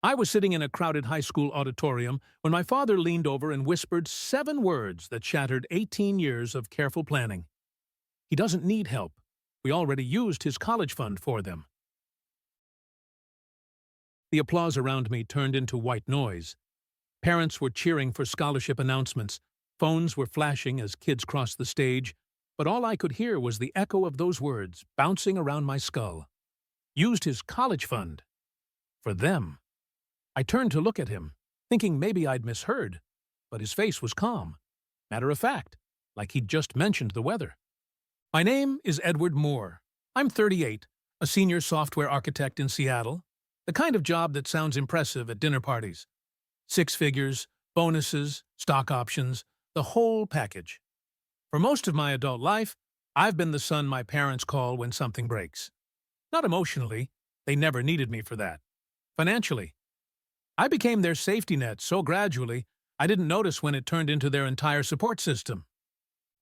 I was sitting in a crowded high school auditorium when my father leaned over and whispered 7 words that shattered 18 years of careful planning. He doesn't need help. We already used his college fund for them. The applause around me turned into white noise. Parents were cheering for scholarship announcements. Phones were flashing as kids crossed the stage, but all I could hear was the echo of those words bouncing around my skull. Used his college fund. For them. I turned to look at him, thinking maybe I'd misheard, but his face was calm. Matter of fact, like he'd just mentioned the weather. My name is Edward Moore. I'm 38, a senior software architect in Seattle, the kind of job that sounds impressive at dinner parties. 6 figures, bonuses, stock options, the whole package. For most of my adult life, I've been the son my parents call when something breaks. Not emotionally, they never needed me for that. Financially, I became their safety net so gradually I didn't notice when it turned into their entire support system.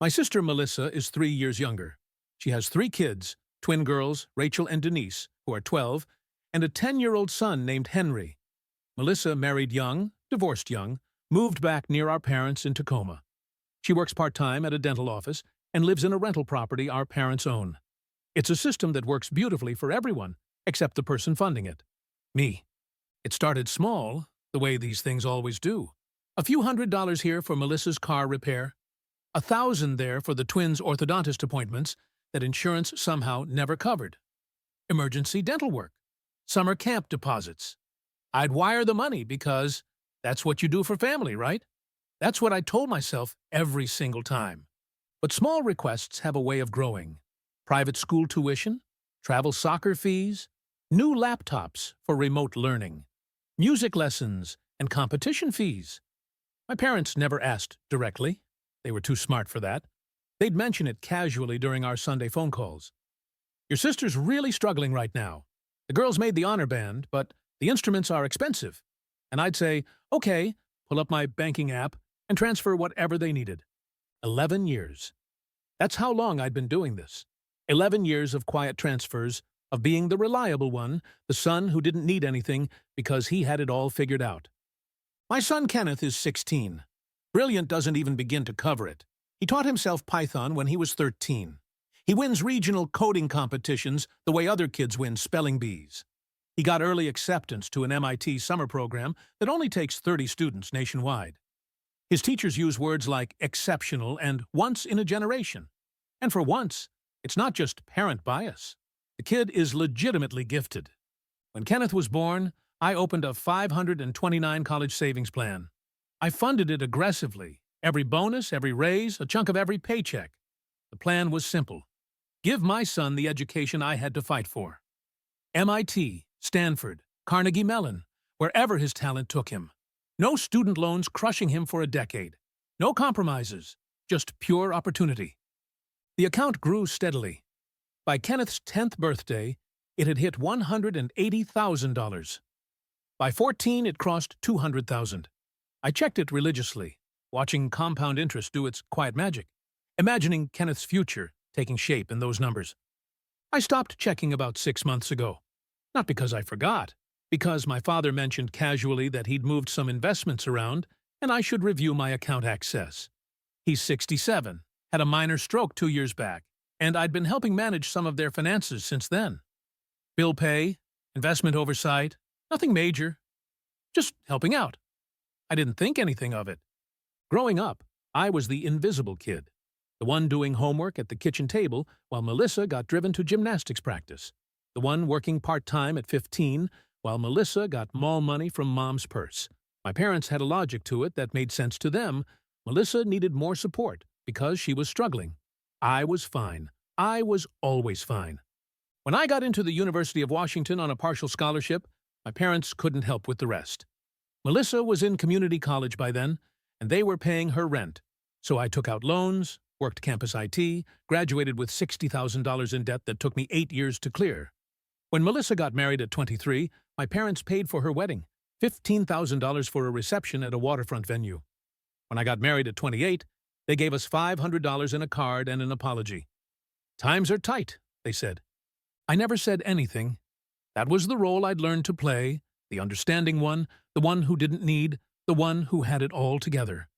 My sister Melissa is 3 years younger. She has 3 kids, twin girls, Rachel and Denise, who are 12, and a 10-year-old son named Henry. Melissa married young, divorced young, moved back near our parents in Tacoma. She works part-time at a dental office and lives in a rental property our parents own. It's a system that works beautifully for everyone, except the person funding it. Me. It started small, the way these things always do. A few $100s here for Melissa's car repair, $1,000 there for the twins' orthodontist appointments that insurance somehow never covered, emergency dental work, summer camp deposits. I'd wire the money because that's what you do for family, right? That's what I told myself every single time. But small requests have a way of growing. Private school tuition, travel soccer fees, new laptops for remote learning, music lessons, and competition fees. My parents never asked directly. They were too smart for that. They'd mention it casually during our Sunday phone calls. Your sister's really struggling right now. The girls made the honor band, but the instruments are expensive. And I'd say, okay, pull up my banking app and transfer whatever they needed. 11 years. That's how long I'd been doing this. 11 years of quiet transfers, of being the reliable one, the son who didn't need anything because he had it all figured out. My son Kenneth is 16. Brilliant doesn't even begin to cover it. He taught himself Python when he was 13. He wins regional coding competitions the way other kids win spelling bees. He got early acceptance to an MIT summer program that only takes 30 students nationwide. His teachers use words like exceptional and once in a generation. And for once, it's not just parent bias. The kid is legitimately gifted. When Kenneth was born, I opened a $529 college savings plan. I funded it aggressively. Every bonus, every raise, a chunk of every paycheck. The plan was simple. Give my son the education I had to fight for. MIT, Stanford, Carnegie Mellon, wherever his talent took him. No student loans crushing him for a decade. No compromises, just pure opportunity. The account grew steadily. By Kenneth's 10th birthday, it had hit $180,000. By 14, it crossed $200,000. I checked it religiously, watching compound interest do its quiet magic, imagining Kenneth's future taking shape in those numbers. I stopped checking about 6 months ago. Not because I forgot, because my father mentioned casually that he'd moved some investments around and I should review my account access. He's 67, had a minor stroke 2 years back, and I'd been helping manage some of their finances since then. Bill pay, investment oversight, nothing major. Just helping out. I didn't think anything of it. Growing up, I was the invisible kid, the one doing homework at the kitchen table while Melissa got driven to gymnastics practice, the one working part-time at 15 while Melissa got mall money from mom's purse. My parents had a logic to it that made sense to them. Melissa needed more support because she was struggling. I was fine. I was always fine. When I got into the University of Washington on a partial scholarship, my parents couldn't help with the rest. Melissa was in community college by then, and they were paying her rent. So I took out loans, worked campus IT, graduated with $60,000 in debt that took me 8 years to clear. When Melissa got married at 23, my parents paid for her wedding, $15,000 for a reception at a waterfront venue. When I got married at 28, they gave us $500 in a card and an apology. Times are tight, they said. I never said anything. That was the role I'd learned to play, The understanding one, the one who didn't need, the one who had it all together.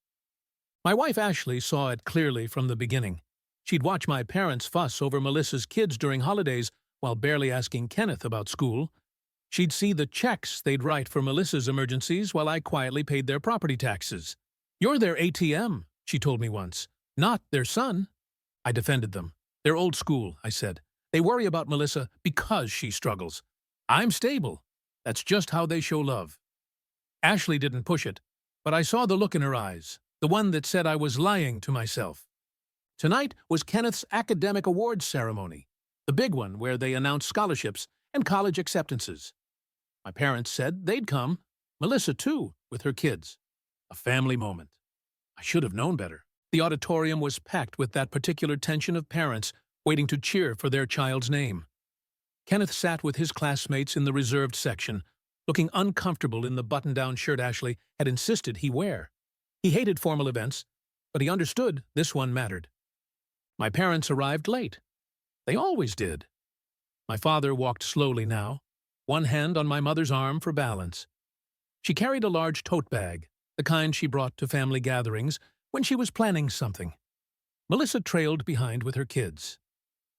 My wife Ashley saw it clearly from the beginning. She'd watch my parents fuss over Melissa's kids during holidays while barely asking Kenneth about school. She'd see the checks they'd write for Melissa's emergencies while I quietly paid their property taxes. "You're their ATM," she told me once, "not their son." I defended them. "They're old school," I said. "They worry about Melissa because she struggles. I'm stable. That's just how they show love." Ashley didn't push it, but I saw the look in her eyes, the one that said I was lying to myself. Tonight was Kenneth's academic awards ceremony, the big one where they announced scholarships and college acceptances. My parents said they'd come, Melissa too, with her kids. A family moment. I should have known better. The auditorium was packed with that particular tension of parents waiting to cheer for their child's name. Kenneth sat with his classmates in the reserved section, looking uncomfortable in the button-down shirt Ashley had insisted he wear. He hated formal events, but he understood this one mattered. My parents arrived late. They always did. My father walked slowly now, one hand on my mother's arm for balance. She carried a large tote bag, the kind she brought to family gatherings when she was planning something. Melissa trailed behind with her kids.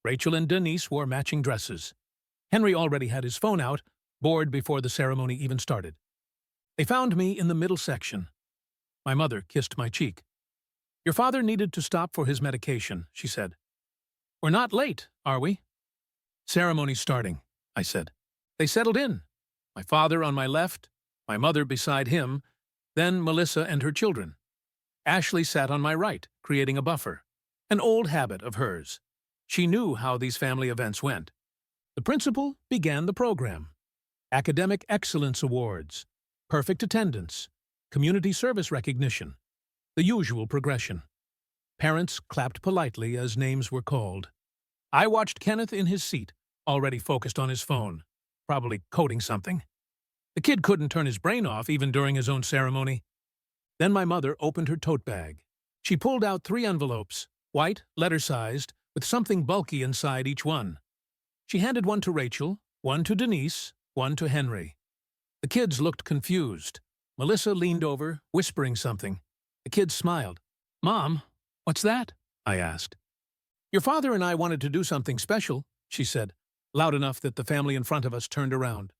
Rachel and Denise wore matching dresses. Henry already had his phone out, bored before the ceremony even started. They found me in the middle section. My mother kissed my cheek. "Your father needed to stop for his medication," she said. "We're not late, are we?" "Ceremony's starting," I said. They settled in. My father on my left, my mother beside him, then Melissa and her children. Ashley sat on my right, creating a buffer. An old habit of hers. She knew how these family events went. The principal began the program. Academic Excellence Awards, perfect attendance, community service recognition, the usual progression. Parents clapped politely as names were called. I watched Kenneth in his seat, already focused on his phone, probably coding something. The kid couldn't turn his brain off even during his own ceremony. Then my mother opened her tote bag. She pulled out 3 envelopes, white, letter-sized, with something bulky inside each one. She handed one to Rachel, one to Denise, one to Henry. The kids looked confused. Melissa leaned over, whispering something. The kids smiled. "Mom, what's that?" I asked. "Your father and I wanted to do something special," she said, loud enough that the family in front of us turned around.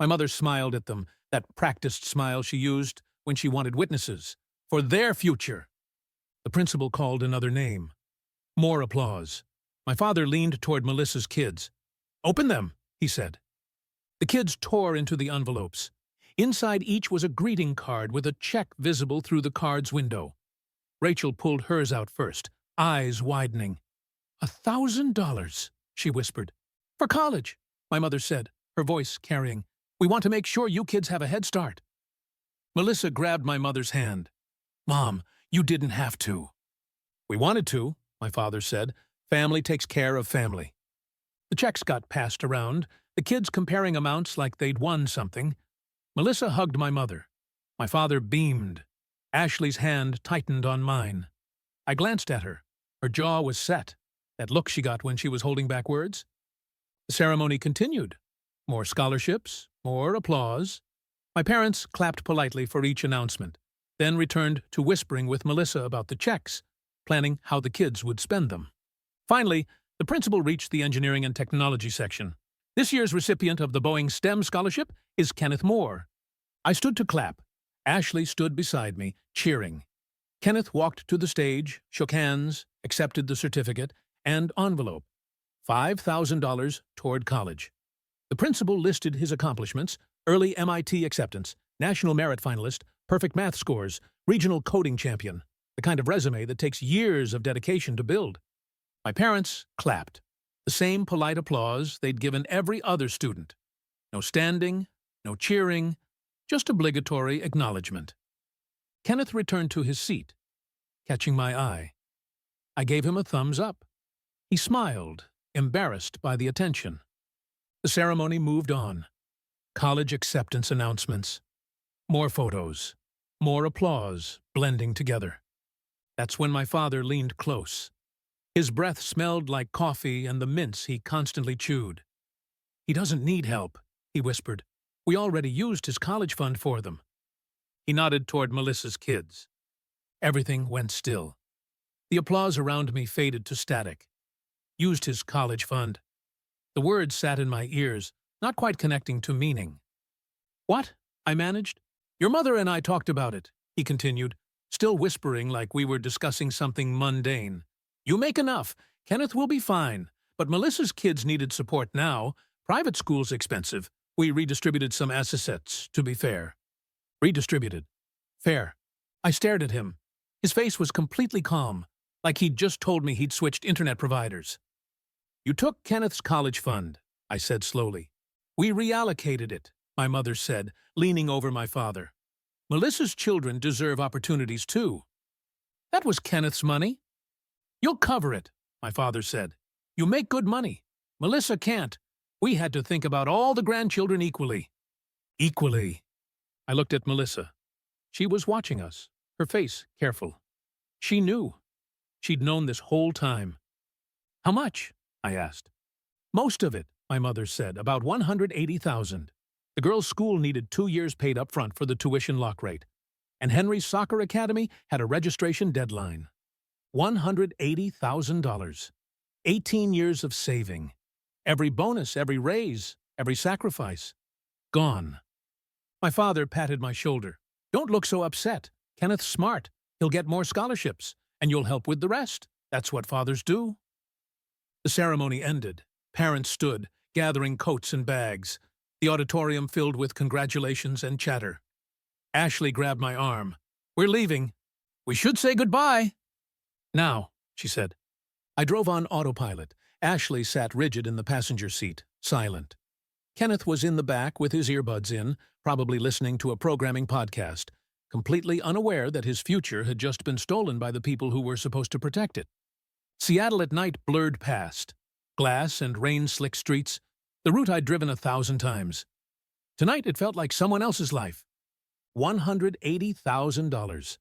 My mother smiled at them, that practiced smile she used when she wanted witnesses. For their future. The principal called another name. More applause. My father leaned toward Melissa's kids. "Open them," he said. The kids tore into the envelopes. Inside each was a greeting card with a check visible through the card's window. Rachel pulled hers out first, eyes widening. $1,000, she whispered. "For college," my mother said, her voice carrying. "We want to make sure you kids have a head start." Melissa grabbed my mother's hand. "Mom, you didn't have to." "We wanted to," my father said. "Family takes care of family." The checks got passed around, the kids comparing amounts like they'd won something. Melissa hugged my mother. My father beamed. Ashley's hand tightened on mine. I glanced at her. Her jaw was set, that look she got when she was holding back words. The ceremony continued. More scholarships, more applause. My parents clapped politely for each announcement, then returned to whispering with Melissa about the checks, planning how the kids would spend them. Finally, the principal reached the engineering and technology section. This year's recipient of the Boeing STEM scholarship is Kenneth Moore. I stood to clap. Ashley stood beside me, cheering. Kenneth walked to the stage, shook hands, accepted the certificate and envelope. $5,000 toward college. The principal listed his accomplishments: early MIT acceptance, national merit finalist, perfect math scores, regional coding champion, the kind of resume that takes years of dedication to build. My parents clapped. The same polite applause they'd given every other student. No standing, no cheering, just obligatory acknowledgement. Kenneth returned to his seat, catching my eye. I gave him a thumbs up. He smiled, embarrassed by the attention. The ceremony moved on. College acceptance announcements. More photos. More applause, blending together. That's when my father leaned close. His breath smelled like coffee and the mints he constantly chewed. "He doesn't need help," he whispered. We already used his college fund for them. He nodded toward Melissa's kids. Everything went still. The applause around me faded to static. Used his college fund. The words sat in my ears, not quite connecting to meaning. What? I managed. Your mother and I talked about it, he continued, still whispering like we were discussing something mundane. You make enough. Kenneth will be fine. But Melissa's kids needed support now. Private school's expensive. We redistributed some assets, to be fair. Redistributed. Fair. I stared at him. His face was completely calm, like he'd just told me he'd switched internet providers. You took Kenneth's college fund, I said slowly. We reallocated it, my mother said, leaning over my father. Melissa's children deserve opportunities too. That was Kenneth's money. You'll cover it, my father said. You make good money. Melissa can't. We had to think about all the grandchildren equally. Equally. I looked at Melissa. She was watching us, her face careful. She knew. She'd known this whole time. How much? I asked. Most of it, my mother said, about $180,000. The girls' school needed 2 years paid up front for the tuition lock rate, and Henry's soccer academy had a registration deadline. $180,000. 18 years of saving. Every bonus, every raise, every sacrifice. Gone. My father patted my shoulder. Don't look so upset. Kenneth's smart. He'll get more scholarships, and you'll help with the rest. That's what fathers do. The ceremony ended. Parents stood, gathering coats and bags. The auditorium filled with congratulations and chatter. Ashley grabbed my arm. We're leaving. We should say goodbye. Now, she said. I drove on autopilot. Ashley sat rigid in the passenger seat, silent. Kenneth was in the back with his earbuds in, probably listening to a programming podcast, completely unaware that his future had just been stolen by the people who were supposed to protect it. Seattle at night blurred past. Glass and rain-slick streets, the route I'd driven 1,000 times. Tonight it felt like someone else's life. $180,000.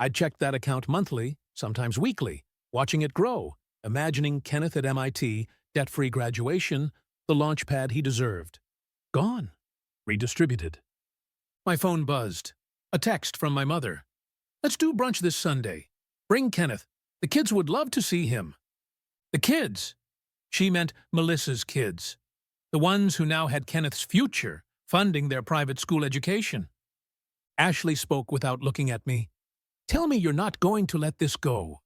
I'd checked that account monthly, sometimes weekly, watching it grow, imagining Kenneth at MIT, debt-free graduation, the launch pad he deserved. Gone. Redistributed. My phone buzzed. A text from my mother. Let's do brunch this Sunday. Bring Kenneth. The kids would love to see him. The kids. She meant Melissa's kids. The ones who now had Kenneth's future, funding their private school education. Ashley spoke without looking at me. Tell me you're not going to let this go.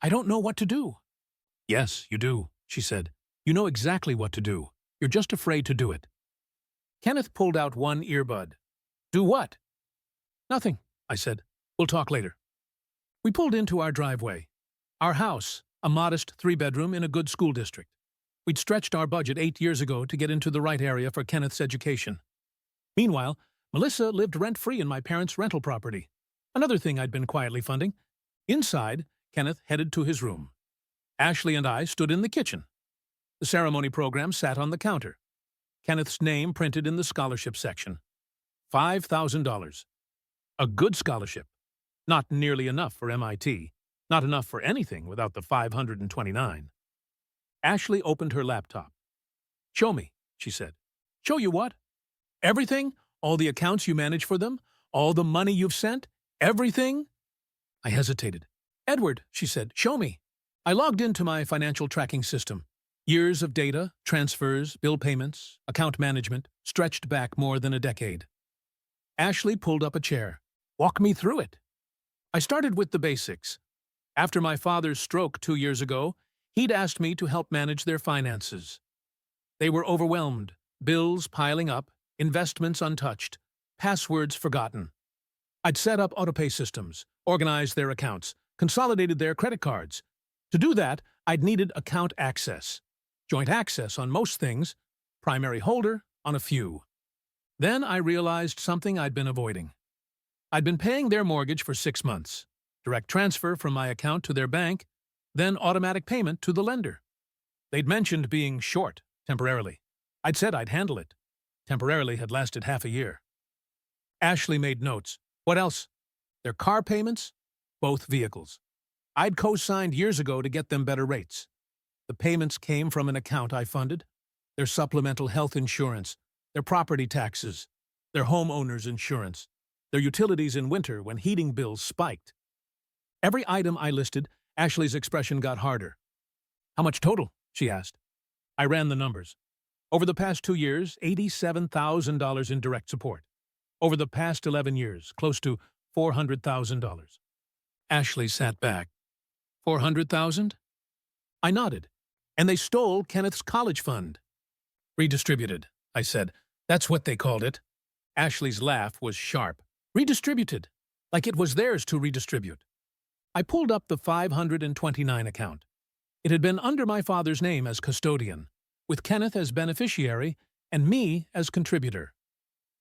I don't know what to do. Yes, you do, she said. You know exactly what to do. You're just afraid to do it. Kenneth pulled out one earbud. Do what? Nothing, I said. We'll talk later. We pulled into our driveway. Our house, a modest 3-bedroom in a good school district. We'd stretched our budget 8 years ago to get into the right area for Kenneth's education. Meanwhile, Melissa lived rent-free in my parents' rental property. Another thing I'd been quietly funding. Inside, Kenneth headed to his room. Ashley and I stood in the kitchen. The ceremony program sat on the counter. Kenneth's name printed in the scholarship section. $5,000. A good scholarship. Not nearly enough for MIT. Not enough for anything without the 529. Ashley opened her laptop. Show me, she said. Show you what? Everything? All the accounts you manage for them? All the money you've sent? Everything? I hesitated. Edward, she said, show me. I logged into my financial tracking system. Years of data, transfers, bill payments, account management, stretched back more than a decade. Ashley pulled up a chair. Walk me through it. I started with the basics. After my father's stroke 2 years ago, he'd asked me to help manage their finances. They were overwhelmed, bills piling up, investments untouched, passwords forgotten. I'd set up autopay systems, organized their accounts, consolidated their credit cards. To do that, I'd needed account access. Joint access on most things, primary holder on a few. Then I realized something I'd been avoiding. I'd been paying their mortgage for 6 months, direct transfer from my account to their bank, then automatic payment to the lender. They'd mentioned being short, temporarily. I'd said I'd handle it. Temporarily had lasted half a year. Ashley made notes. What else? Their car payments? Both vehicles. I'd co-signed years ago to get them better rates. The payments came from an account I funded, their supplemental health insurance, their property taxes, their homeowner's insurance, their utilities in winter when heating bills spiked. Every item I listed, Ashley's expression got harder. "How much total?" she asked. I ran the numbers. Over the past 2 years, $87,000 in direct support. Over the past 11 years, close to $400,000. Ashley sat back. 400,000? I nodded. And they stole Kenneth's college fund. Redistributed, I said. That's what they called it. Ashley's laugh was sharp. Redistributed, like it was theirs to redistribute. I pulled up the 529 account. It had been under my father's name as custodian, with Kenneth as beneficiary and me as contributor.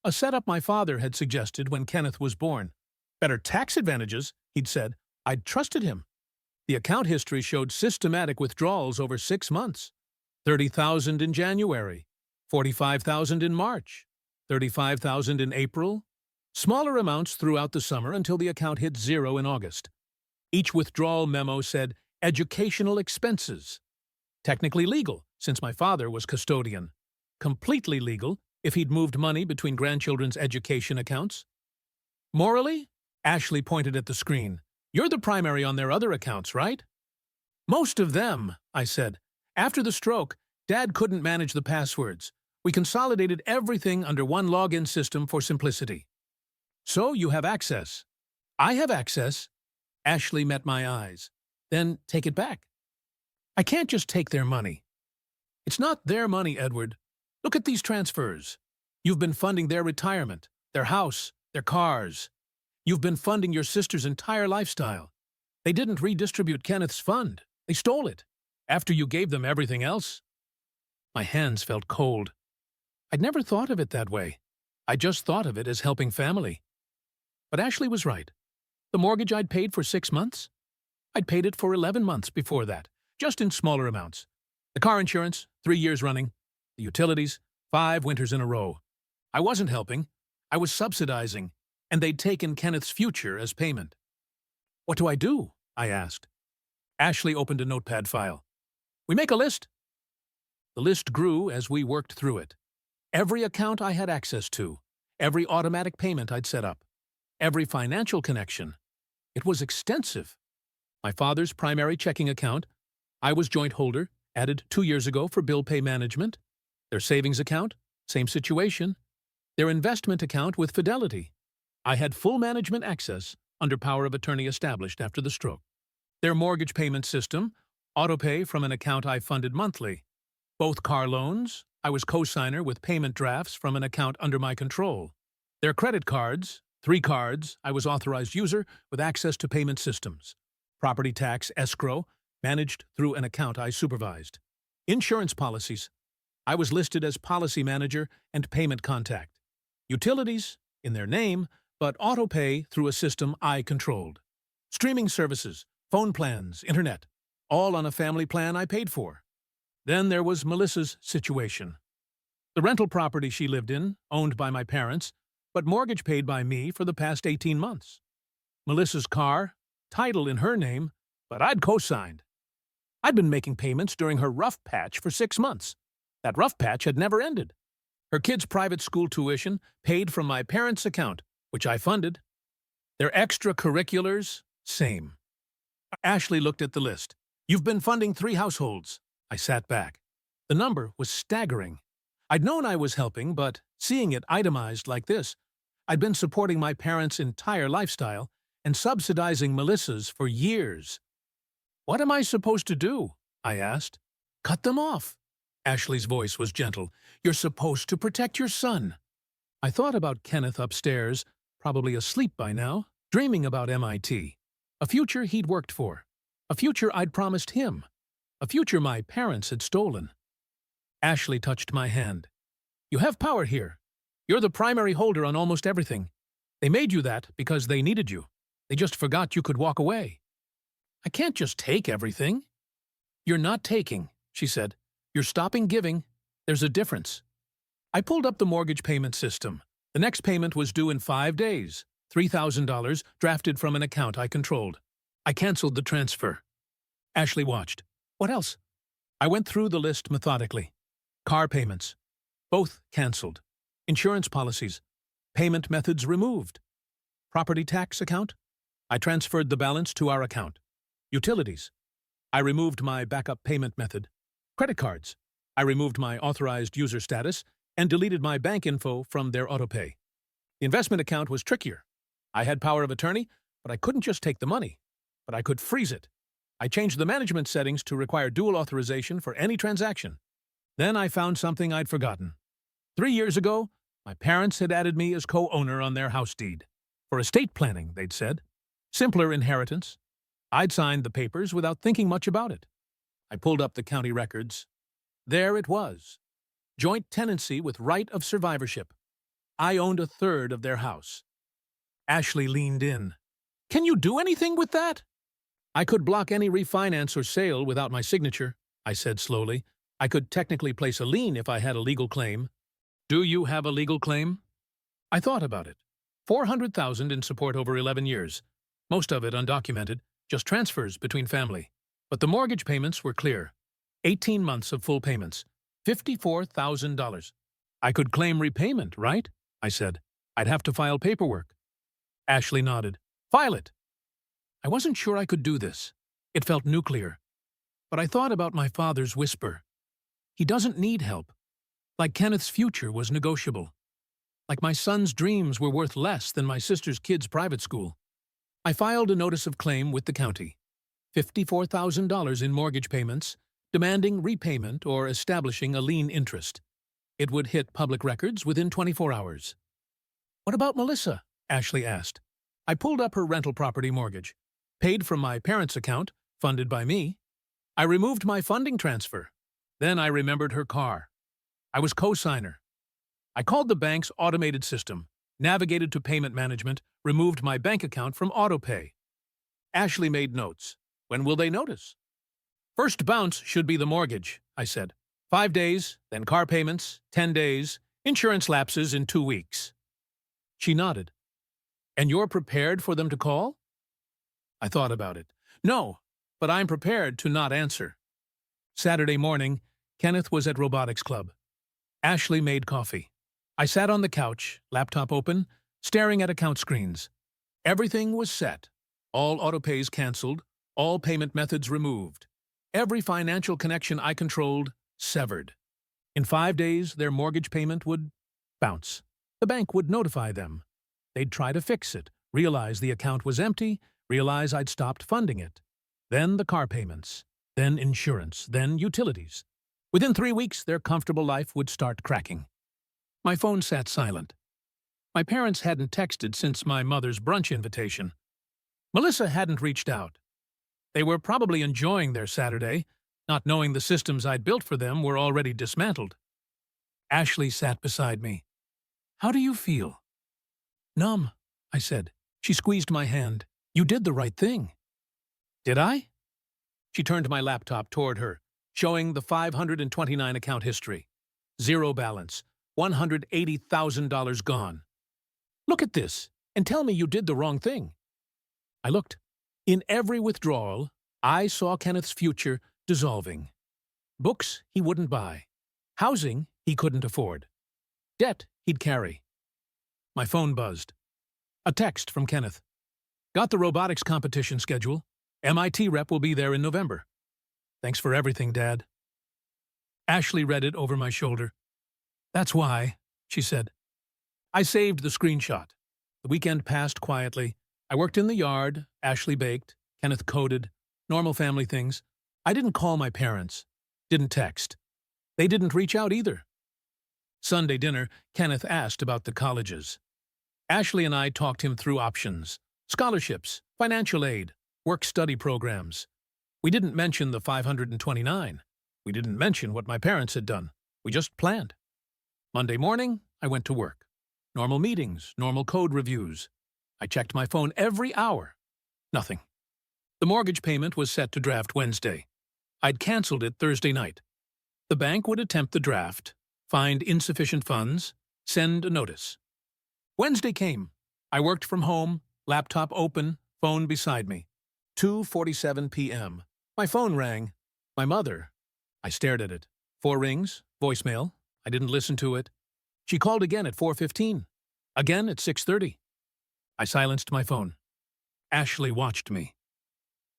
A setup my father had suggested when Kenneth was born. Better tax advantages, he'd said. I'd trusted him. The account history showed systematic withdrawals over 6 months. 30,000 in January, 45,000 in March, 35,000 in April, smaller amounts throughout the summer until the account hit zero in August. Each withdrawal memo said educational expenses. Technically legal, since my father was custodian. Completely legal if he'd moved money between grandchildren's education accounts. Morally? Ashley pointed at the screen. You're the primary on their other accounts, right? Most of them, I said. After the stroke, Dad couldn't manage the passwords. We consolidated everything under one login system for simplicity. So you have access. I have access. Ashley met my eyes. Then take it back. I can't just take their money. It's not their money, Edward. Look at these transfers. You've been funding their retirement, their house, their cars. You've been funding your sister's entire lifestyle. They didn't redistribute Kenneth's fund. They stole it. After you gave them everything else. My hands felt cold. I'd never thought of it that way. I just thought of it as helping family. But Ashley was right. The mortgage I'd paid for 6 months? I'd paid it for 11 months before that, just in smaller amounts. The car insurance, 3 years running. The utilities, 5 winters in a row. I wasn't helping. I was subsidizing, and they'd taken Kenneth's future as payment. What do I do? I asked. Ashley opened a notepad file. We make a list. The list grew as we worked through it. Every account I had access to, every automatic payment I'd set up, every financial connection. It was extensive. My father's primary checking account, I was joint holder, added 2 years ago for bill pay management. Their savings account, same situation. Their investment account with Fidelity. I had full management access under power of attorney established after the stroke. Their mortgage payment system, autopay from an account I funded monthly. Both car loans, I was co-signer with payment drafts from an account under my control. Their credit cards, 3 cards, I was authorized user with access to payment systems. Property tax escrow, managed through an account I supervised. Insurance policies, I was listed as policy manager and payment contact. Utilities, in their name, but autopay through a system I controlled. Streaming services, phone plans, internet, all on a family plan I paid for. Then there was Melissa's situation. The rental property she lived in, owned by my parents, but mortgage paid by me for the past 18 months. Melissa's car, title in her name, but I'd co-signed. I'd been making payments during her rough patch for 6 months. That rough patch had never ended. Her kids' private school tuition paid from my parents' account, which I funded. Their extracurriculars, same. Ashley looked at the list. You've been funding 3 households. I sat back. The number was staggering. I'd known I was helping, but seeing it itemized like this, I'd been supporting my parents' entire lifestyle and subsidizing Melissa's for years. What am I supposed to do? I asked. Cut them off. Ashley's voice was gentle. You're supposed to protect your son. I thought about Kenneth upstairs, probably asleep by now, dreaming about MIT. A future he'd worked for. A future I'd promised him. A future my parents had stolen. Ashley touched my hand. You have power here. You're the primary holder on almost everything. They made you that because they needed you. They just forgot you could walk away. I can't just take everything. You're not taking, she said. You're stopping giving. There's a difference. I pulled up the mortgage payment system. The next payment was due in 5 days. $3,000 drafted from an account I controlled. I canceled the transfer. Ashley watched. What else? I went through the list methodically. Car payments. Both canceled. Insurance policies. Payment methods removed. Property tax account. I transferred the balance to our account. Utilities. I removed my backup payment method. Credit cards. I removed my authorized user status and deleted my bank info from their autopay. The investment account was trickier. I had power of attorney, but I couldn't just take the money. But I could freeze it. I changed the management settings to require dual authorization for any transaction. Then I found something I'd forgotten. 3 years ago, my parents had added me as co-owner on their house deed. For estate planning, they'd said. Simpler inheritance. I'd signed the papers without thinking much about it. I pulled up the county records. There it was. Joint tenancy with right of survivorship. I owned 1/3 of their house. Ashley leaned in. "Can you do anything with that?" "I could block any refinance or sale without my signature," I said slowly. "I could technically place a lien if I had a legal claim." "Do you have a legal claim?" I thought about it. $400,000 in support over 11 years. Most of it undocumented, just transfers between family. But the mortgage payments were clear. 18 months of full payments. $54,000. "I could claim repayment, right?" I said. "I'd have to file paperwork." Ashley nodded. "File it." I wasn't sure I could do this. It felt nuclear. But I thought about my father's whisper. He doesn't need help. Like Kenneth's future was negotiable. Like my son's dreams were worth less than my sister's kid's private school. I filed a notice of claim with the county. $54,000 in mortgage payments, demanding repayment or establishing a lien interest. It would hit public records within 24 hours. "What about Melissa?" Ashley asked. I pulled up her rental property mortgage. Paid from my parents' account, funded by me. I removed my funding transfer. Then I remembered her car. I was co-signer. I called the bank's automated system, navigated to payment management, removed my bank account from autopay. Ashley made notes. "When will they notice?" "First bounce should be the mortgage," I said. 5 days, then car payments, 10 days, insurance lapses in 2 weeks. She nodded. "And you're prepared for them to call?" I thought about it. "No, but I'm prepared to not answer." Saturday morning, Kenneth was at robotics club. Ashley made coffee. I sat on the couch, laptop open, staring at account screens. Everything was set. All autopays canceled, all payment methods removed. Every financial connection I controlled, severed. In 5 days, their mortgage payment would bounce. The bank would notify them. They'd try to fix it, realize the account was empty, realize I'd stopped funding it. Then the car payments, then insurance, then utilities. Within 3 weeks, their comfortable life would start cracking. My phone sat silent. My parents hadn't texted since my mother's brunch invitation. Melissa hadn't reached out. They were probably enjoying their Saturday, not knowing the systems I'd built for them were already dismantled. Ashley sat beside me. "How do you feel?" "Numb," I said. She squeezed my hand. "You did the right thing." "Did I?" She turned my laptop toward her, showing the 529 account history. Zero balance, $180,000 gone. "Look at this, and tell me you did the wrong thing." I looked. In every withdrawal, I saw Kenneth's future dissolving. Books he wouldn't buy. Housing he couldn't afford. Debt he'd carry. My phone buzzed. A text from Kenneth. "Got the robotics competition schedule. MIT rep will be there in November. Thanks for everything, Dad." Ashley read it over my shoulder. "That's why," she said. I saved the screenshot. The weekend passed quietly. I worked in the yard, Ashley baked, Kenneth coded, normal family things. I didn't call my parents, didn't text. They didn't reach out either. Sunday dinner, Kenneth asked about the colleges. Ashley and I talked him through options, scholarships, financial aid, work-study programs. We didn't mention the 529. We didn't mention what my parents had done. We just planned. Monday morning, I went to work. Normal meetings, normal code reviews. I checked my phone every hour. Nothing. The mortgage payment was set to draft Wednesday. I'd canceled it Thursday night. The bank would attempt the draft, find insufficient funds, send a notice. Wednesday came. I worked from home, laptop open, phone beside me. 2:47 p.m. My phone rang. My mother. I stared at it. 4 rings, voicemail. I didn't listen to it. She called again at 4:15. Again at 6:30. I silenced my phone. Ashley watched me.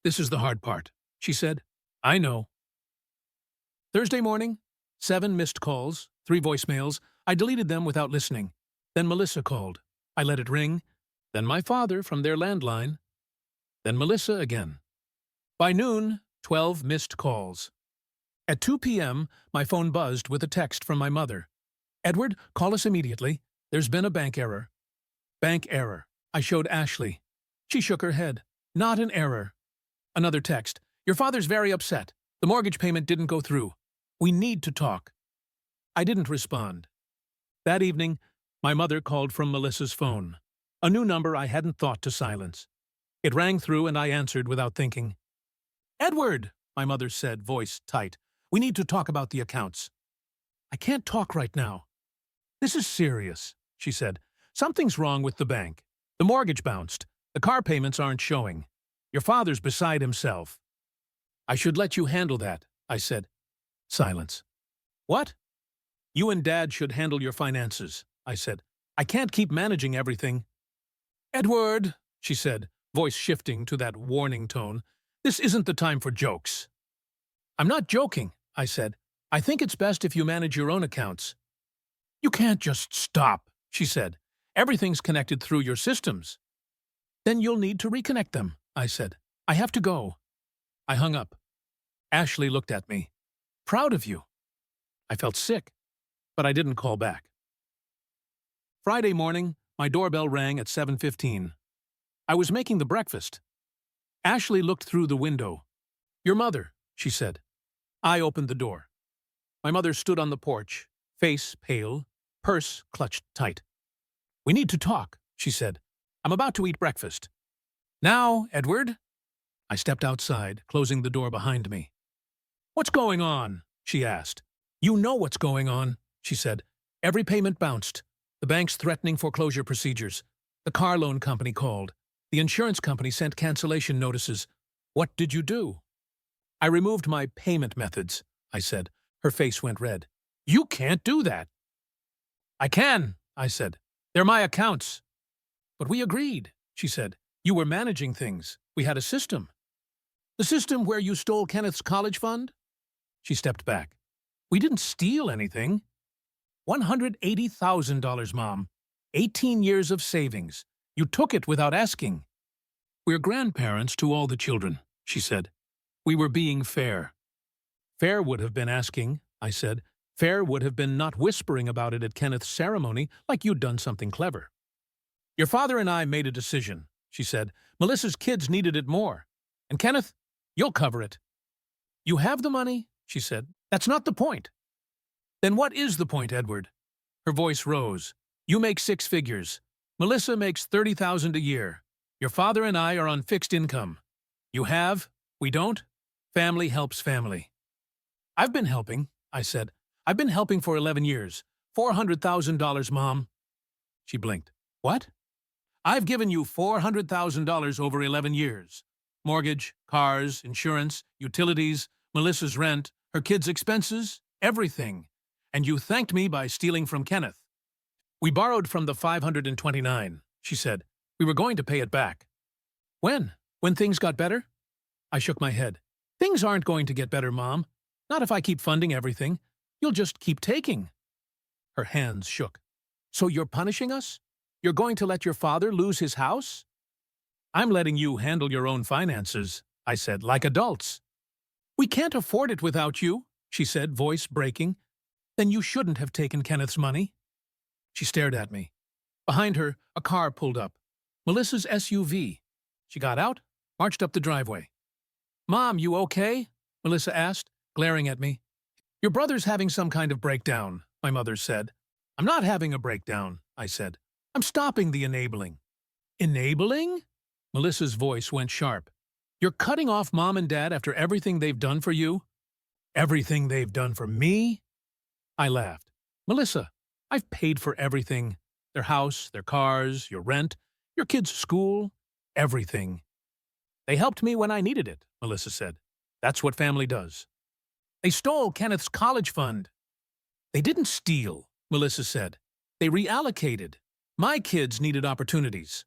This is the hard part, she said. I know. Thursday morning, 7 missed calls, 3 voicemails. I deleted them without listening. Then Melissa called. I let it ring. Then my father from their landline. Then Melissa again. By noon, 12 missed calls. At 2 p.m., my phone buzzed with a text from my mother. Edward, call us immediately. There's been a bank error. Bank error. I showed Ashley. She shook her head. Not an error. Another text. Your father's very upset. The mortgage payment didn't go through. We need to talk. I didn't respond. That evening, my mother called from Melissa's phone. A new number I hadn't thought to silence. It rang through and I answered without thinking. Edward, my mother said, voice tight. We need to talk about the accounts. I can't talk right now. This is serious, she said. Something's wrong with the bank. The mortgage bounced. The car payments aren't showing. Your father's beside himself. I should let you handle that, I said. Silence. What? You and Dad should handle your finances, I said. I can't keep managing everything. Edward, she said, voice shifting to that warning tone. This isn't the time for jokes. I'm not joking, I said. I think it's best if you manage your own accounts. You can't just stop, she said. Everything's connected through your systems. Then you'll need to reconnect them, I said. I have to go. I hung up. Ashley looked at me. Proud of you. I felt sick, but I didn't call back. Friday morning, my doorbell rang at 7:15. I was making the breakfast. Ashley looked through the window. Your mother, she said. I opened the door. My mother stood on the porch, face pale, purse clutched tight. We need to talk, she said. I'm about to eat breakfast. Now, Edward? I stepped outside, closing the door behind me. What's going on? She asked. You know what's going on, she said. Every payment bounced. The bank's threatening foreclosure procedures. The car loan company called. The insurance company sent cancellation notices. What did you do? I removed my payment methods, I said. Her face went red. You can't do that. I can, I said. They're my accounts. But we agreed, she said. You were managing things. We had a system. The system where you stole Kenneth's college fund? She stepped back. We didn't steal anything. $180,000, Mom. 18 years of savings. You took it without asking. We're grandparents to all the children, she said. We were being fair. Fair would have been asking, I said. Fair would have been not whispering about it at Kenneth's ceremony like you'd done something clever. Your father and I made a decision, she said. Melissa's kids needed it more. And Kenneth, you'll cover it. You have the money, she said. That's not the point. Then what is the point, Edward? Her voice rose. You make 6 figures. Melissa makes $30,000 a year. Your father and I are on fixed income. You have, we don't. Family helps family. I've been helping, I said. I've been helping for 11 years. $400,000, Mom. She blinked. What? I've given you $400,000 over 11 years. Mortgage, cars, insurance, utilities, Melissa's rent, her kids' expenses, everything. And you thanked me by stealing from Kenneth. We borrowed from the 529, she said. We were going to pay it back. When? When things got better? I shook my head. Things aren't going to get better, Mom. Not if I keep funding everything. You'll just keep taking. Her hands shook. So you're punishing us? You're going to let your father lose his house? I'm letting you handle your own finances, I said, like adults. We can't afford it without you, she said, voice breaking. Then you shouldn't have taken Kenneth's money. She stared at me. Behind her, a car pulled up. Melissa's SUV. She got out, marched up the driveway. Mom, you okay? Melissa asked, glaring at me. Your brother's having some kind of breakdown, my mother said. I'm not having a breakdown, I said. I'm stopping the enabling. Enabling? Melissa's voice went sharp. You're cutting off Mom and Dad after everything they've done for you? Everything they've done for me? I laughed. Melissa, I've paid for everything. Their house, their cars, your rent, your kids' school, everything. They helped me when I needed it, Melissa said. That's what family does. They stole Kenneth's college fund. They didn't steal, Melissa said. They reallocated. My kids needed opportunities.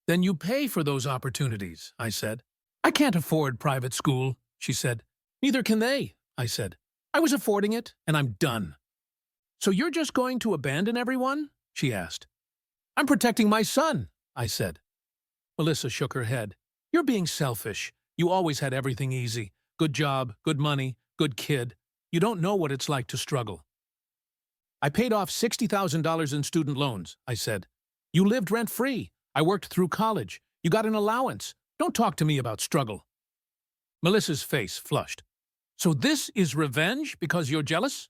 Then you pay for those opportunities, I said. I can't afford private school, she said. Neither can they, I said. I was affording it, and I'm done. So you're just going to abandon everyone? She asked. I'm protecting my son, I said. Melissa shook her head. You're being selfish. You always had everything easy. Good job, good money, good kid. You don't know what it's like to struggle. I paid off $60,000 in student loans, I said. You lived rent-free. I worked through college. You got an allowance. Don't talk to me about struggle. Melissa's face flushed. So this is revenge because you're jealous?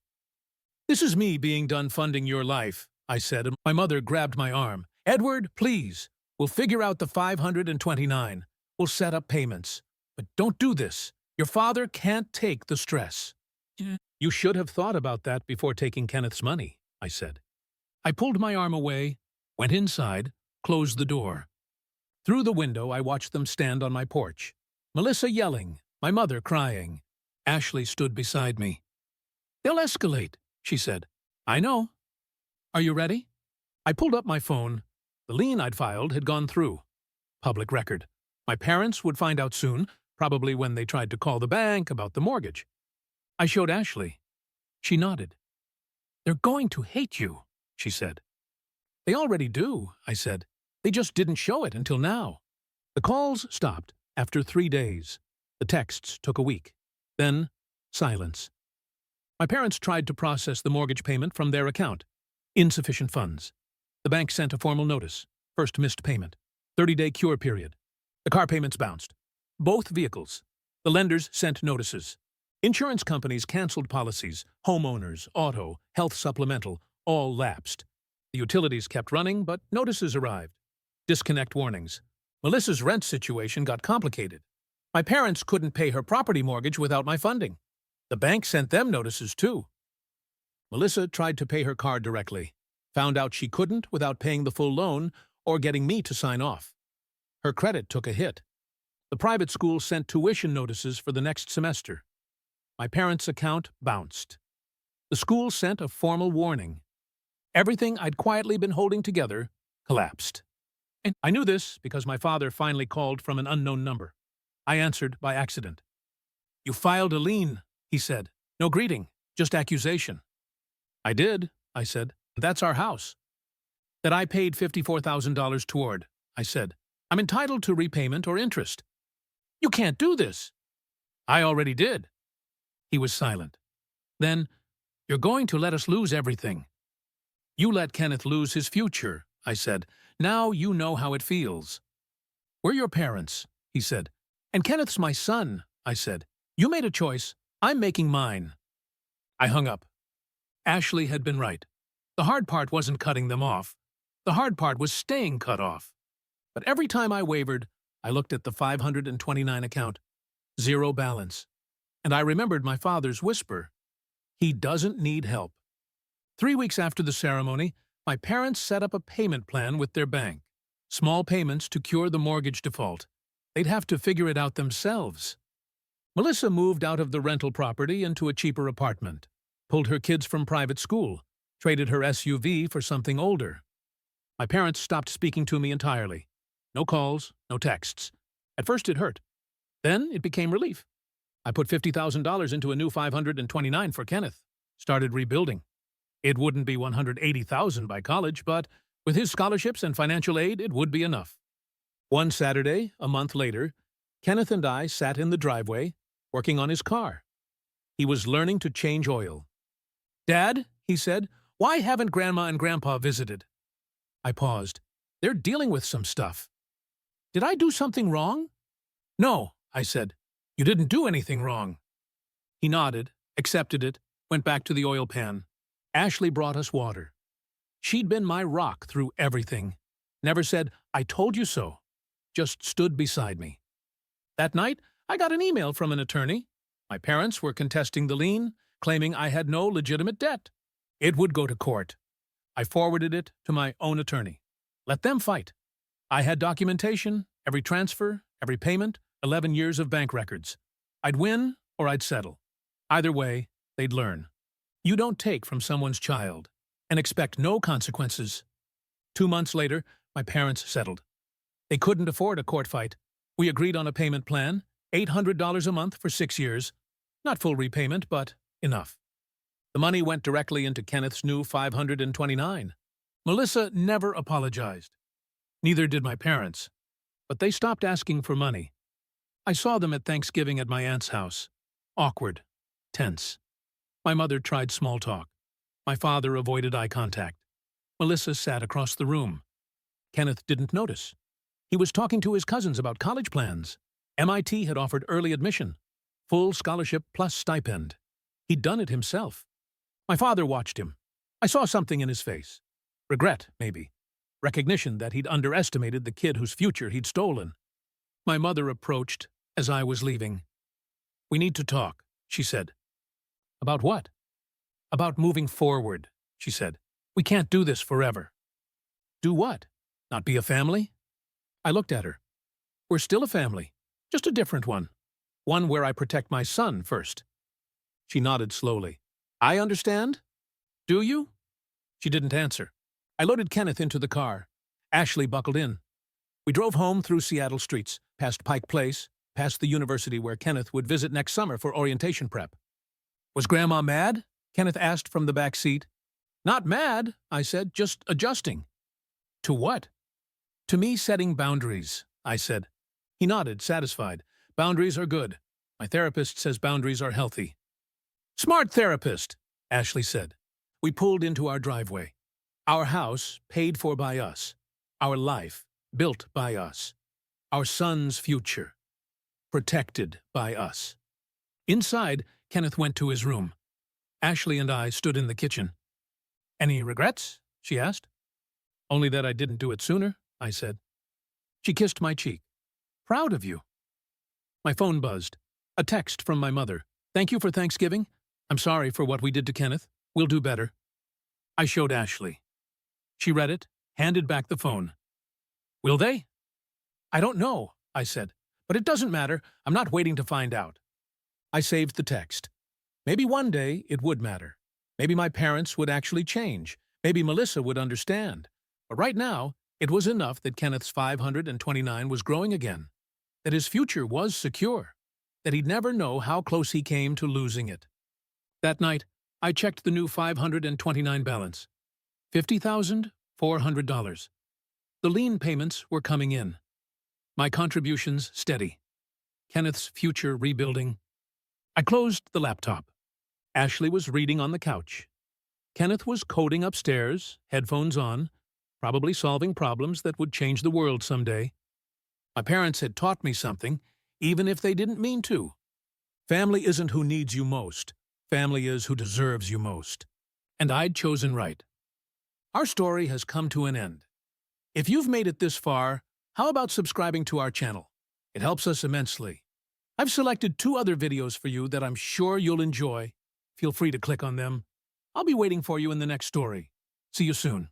This is me being done funding your life, I said, and my mother grabbed my arm. Edward, please. We'll figure out the 529. We'll set up payments. But don't do this. Your father can't take the stress. You should have thought about that before taking Kenneth's money, I said. I pulled my arm away, went inside, closed the door. Through the window, I watched them stand on my porch. Melissa yelling, my mother crying. Ashley stood beside me. They'll escalate, she said. I know. Are you ready? I pulled up my phone. The lien I'd filed had gone through. Public record. My parents would find out soon, probably when they tried to call the bank about the mortgage. I showed Ashley. She nodded. They're going to hate you, she said. They already do, I said. They just didn't show it until now. The calls stopped after 3 days. The texts took a week. Then, silence. My parents tried to process the mortgage payment from their account. Insufficient funds. The bank sent a formal notice. First missed payment. 30-day cure period. The car payments bounced. Both vehicles. The lenders sent notices. Insurance companies canceled policies. Homeowners, auto, health supplemental, all lapsed. The utilities kept running, but notices arrived. Disconnect warnings. Melissa's rent situation got complicated. My parents couldn't pay her property mortgage without my funding. The bank sent them notices, too. Melissa tried to pay her car directly. Found out she couldn't without paying the full loan or getting me to sign off. Her credit took a hit. The private school sent tuition notices for the next semester. My parents' account bounced. The school sent a formal warning. Everything I'd quietly been holding together collapsed. And I knew this because my father finally called from an unknown number. I answered by accident. You filed a lien, he said. No greeting, just accusation. I did, I said. That's our house. That I paid $54,000 toward, I said. I'm entitled to repayment or interest. You can't do this. I already did. He was silent. Then, you're going to let us lose everything. You let Kenneth lose his future, I said. Now you know how it feels. We're your parents, he said. And Kenneth's my son, I said. You made a choice. I'm making mine. I hung up. Ashley had been right. The hard part wasn't cutting them off. The hard part was staying cut off. But every time I wavered, I looked at the 529 account. Zero balance. And I remembered my father's whisper. He doesn't need help. 3 weeks after the ceremony, my parents set up a payment plan with their bank. Small payments to cure the mortgage default. They'd have to figure it out themselves. Melissa moved out of the rental property into a cheaper apartment, pulled her kids from private school, traded her SUV for something older. My parents stopped speaking to me entirely. No calls, no texts. At first it hurt. Then it became relief. I put $50,000 into a new 529 for Kenneth. Started rebuilding. It wouldn't be $180,000 by college, but with his scholarships and financial aid, it would be enough. One Saturday, a month later, Kenneth and I sat in the driveway, working on his car. He was learning to change oil. Dad, he said, why haven't Grandma and Grandpa visited? I paused. They're dealing with some stuff. Did I do something wrong? No, I said. You didn't do anything wrong. He nodded, accepted it, went back to the oil pan. Ashley brought us water. She'd been my rock through everything. Never said, I told you so. Just stood beside me. That night, I got an email from an attorney. My parents were contesting the lien, claiming I had no legitimate debt. It would go to court. I forwarded it to my own attorney. Let them fight. I had documentation, every transfer, every payment, 11 years of bank records. I'd win or I'd settle. Either way, they'd learn. You don't take from someone's child. and expect no consequences. 2 months later, my parents settled. They couldn't afford a court fight. We agreed on a payment plan, $800 a month for 6 years. Not full repayment, but enough. The money went directly into Kenneth's new 529. Melissa never apologized. Neither did my parents. But they stopped asking for money. I saw them at Thanksgiving at my aunt's house. Awkward. Tense. My mother tried small talk. My father avoided eye contact. Melissa sat across the room. Kenneth didn't notice. He was talking to his cousins about college plans. MIT had offered early admission, full scholarship plus stipend. He'd done it himself. My father watched him. I saw something in his face. Regret, maybe. Recognition that he'd underestimated the kid whose future he'd stolen. My mother approached as I was leaving. "We need to talk," she said. "About what?" "About moving forward," she said. "We can't do this forever." "Do what? Not be a family?" I looked at her. "We're still a family, just a different one. One where I protect my son first." She nodded slowly. "I understand. Do you?" She didn't answer. I loaded Kenneth into the car. Ashley buckled in. We drove home through Seattle streets, past Pike Place, past the university where Kenneth would visit next summer for orientation prep. "Was Grandma mad?" Kenneth asked from the back seat. "Not mad," I said, "just adjusting." "To what?" "To me setting boundaries," I said. He nodded, satisfied. "Boundaries are good. My therapist says boundaries are healthy." "Smart therapist," Ashley said. We pulled into our driveway. Our house paid for by us. Our life built by us. Our son's future protected by us. Inside, Kenneth went to his room. Ashley and I stood in the kitchen. "Any regrets?" she asked. "Only that I didn't do it sooner," I said. She kissed my cheek. "Proud of you." My phone buzzed. A text from my mother. "Thank you for Thanksgiving. I'm sorry for what we did to Kenneth. We'll do better." I showed Ashley. She read it, handed back the phone. "Will they?" "I don't know," I said. "But it doesn't matter. I'm not waiting to find out." I saved the text. Maybe one day it would matter. Maybe my parents would actually change. Maybe Melissa would understand. But right now, it was enough that Kenneth's 529 was growing again, that his future was secure, that he'd never know how close he came to losing it. That night, I checked the new 529 balance. $50,400. The lien payments were coming in. My contributions steady. Kenneth's future rebuilding. I closed the laptop. Ashley was reading on the couch. Kenneth was coding upstairs, headphones on, probably solving problems that would change the world someday. My parents had taught me something, even if they didn't mean to. Family isn't who needs you most. Family is who deserves you most. And I'd chosen right. Our story has come to an end. If you've made it this far, how about subscribing to our channel? It helps us immensely. I've selected 2 other videos for you that I'm sure you'll enjoy. Feel free to click on them. I'll be waiting for you in the next story. See you soon.